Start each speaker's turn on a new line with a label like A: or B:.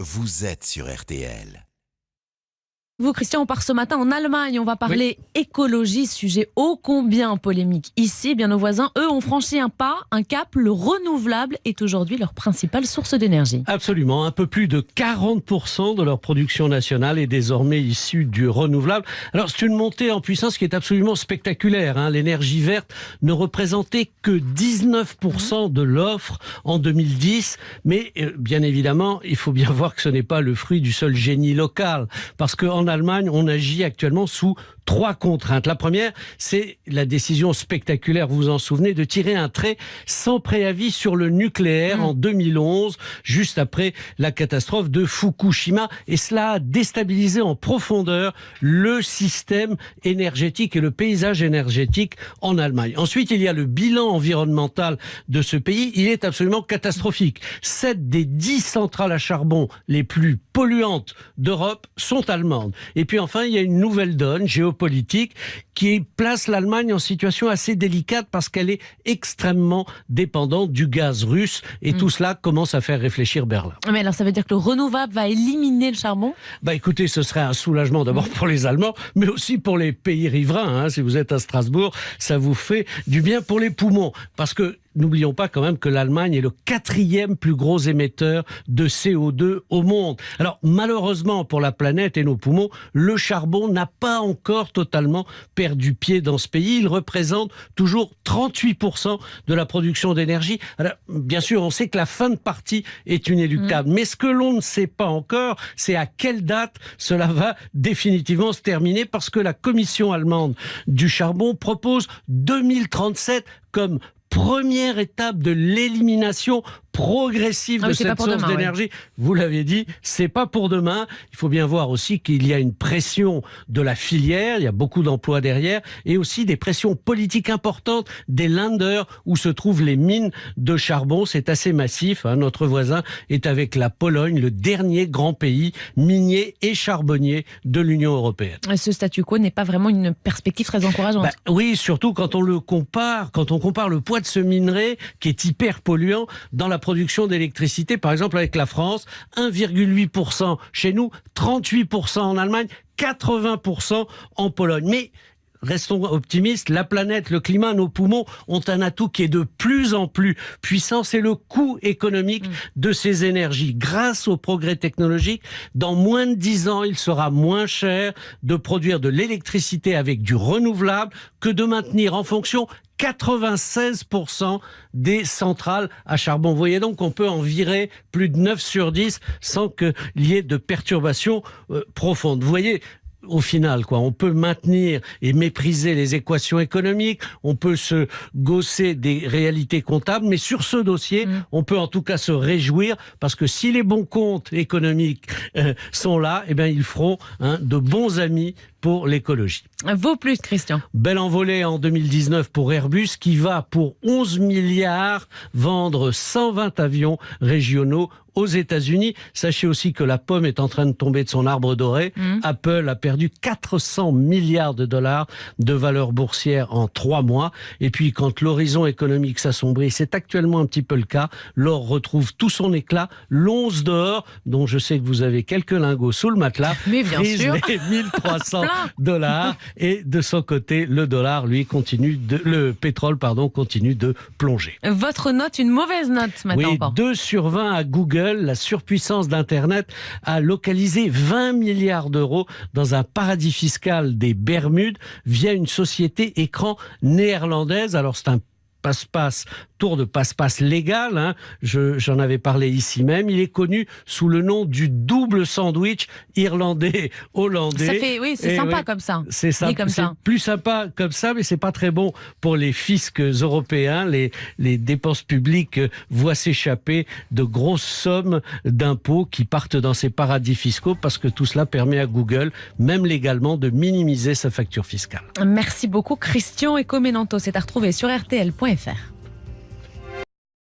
A: Vous êtes sur RTL.
B: Vous, Christian, on part ce matin en Allemagne. On va parler écologie, sujet ô combien polémique. Ici, bien nos voisins, eux, ont franchi un cap. Le renouvelable est aujourd'hui leur principale source d'énergie.
C: Absolument. Un peu plus de 40% de leur production nationale est désormais issue du renouvelable. Alors, c'est une montée en puissance qui est absolument spectaculaire. L'énergie verte ne représentait que 19% de l'offre en 2010. Mais, bien évidemment, il faut bien voir que ce n'est pas le fruit du seul génie local. Parce qu'en Allemagne, on agit actuellement sous 3 contraintes. La première, c'est la décision spectaculaire, vous vous en souvenez, de tirer un trait sans préavis sur le nucléaire en 2011, juste après la catastrophe de Fukushima. Et cela a déstabilisé en profondeur le système énergétique et le paysage énergétique en Allemagne. Ensuite, il y a le bilan environnemental de ce pays. Il est absolument catastrophique. 7 des 10 centrales à charbon les plus polluantes d'Europe sont allemandes. Et puis enfin, il y a une nouvelle donne géopolitique qui place l'Allemagne en situation assez délicate parce qu'elle est extrêmement dépendante du gaz russe et tout cela commence à faire réfléchir Berlin.
B: Mais alors ça veut dire que le renouvelable va éliminer le charbon ?
C: Écoutez, ce serait un soulagement d'abord pour les Allemands, mais aussi pour les pays riverains. Si vous êtes à Strasbourg, ça vous fait du bien pour les poumons. Parce que n'oublions pas quand même que l'Allemagne est le 4e plus gros émetteur de CO2 au monde. Alors malheureusement pour la planète et nos poumons, le charbon n'a pas encore totalement perdu pied dans ce pays. Il représente toujours 38% de la production d'énergie. Alors, bien sûr, on sait que la fin de partie est inéluctable. Mais ce que l'on ne sait pas encore, c'est à quelle date cela va définitivement se terminer, parce que la Commission allemande du charbon propose 2037 comme première étape de l'élimination progressive de cette source d'énergie. Vous l'avez dit, c'est pas pour demain. Il faut bien voir aussi qu'il y a une pression de la filière, il y a beaucoup d'emplois derrière, et aussi des pressions politiques importantes des Länder où se trouvent les mines de charbon. C'est assez massif. Notre voisin est avec la Pologne, le dernier grand pays minier et charbonnier de l'Union européenne.
B: Ce statu quo n'est pas vraiment une perspective très encourageante.
C: Oui, surtout quand on compare le poids de ce minerai qui est hyper polluant dans la production d'électricité, par exemple avec la France, 1,8% chez nous, 38% en Allemagne, 80% en Pologne. Mais restons optimistes, la planète, le climat, nos poumons ont un atout qui est de plus en plus puissant, c'est le coût économique de ces énergies. Grâce au progrès technologique, dans moins de 10 ans, il sera moins cher de produire de l'électricité avec du renouvelable que de maintenir en fonction 96% des centrales à charbon. Vous voyez donc qu'on peut en virer plus de 9 sur 10 sans qu'il y ait de perturbations profondes. Vous voyez, au final, on peut maintenir et mépriser les équations économiques, on peut se gausser des réalités comptables, mais sur ce dossier, on peut en tout cas se réjouir, parce que si les bons comptes économiques sont là, ils feront de bons amis pour l'écologie.
B: Vaut plus, Christian.
C: Belle envolée en 2019 pour Airbus, qui va pour 11 milliards vendre 120 avions régionaux aux États-Unis. Sachez aussi que la pomme est en train de tomber de son arbre doré. Apple a perdu 400 milliards de dollars de valeur boursière en 3 mois. Et puis, quand l'horizon économique s'assombrit, c'est actuellement un petit peu le cas, l'or retrouve tout son éclat. L'once d'or, dont je sais que vous avez quelques lingots sous le matelas, frise les 1300 dollars. Et de son côté, le pétrole continue de plonger.
B: Votre note, une mauvaise note ce matin encore.
C: 2 sur 20 à Google. La surpuissance d'Internet a localisé 20 milliards d'euros dans un paradis fiscal des Bermudes via une société écran néerlandaise. Alors c'est un tour de passe-passe légal, j'en avais parlé ici même. Il est connu sous le nom du double sandwich irlandais-hollandais.
B: C'est sympa comme ça.
C: C'est plus sympa comme ça, mais c'est pas très bon pour les fiscs européens. Les dépenses publiques voient s'échapper de grosses sommes d'impôts qui partent dans ces paradis fiscaux, parce que tout cela permet à Google, même légalement, de minimiser sa facture fiscale.
B: Merci beaucoup, Christian Ecomenanto. C'est à retrouver sur rtl.fr.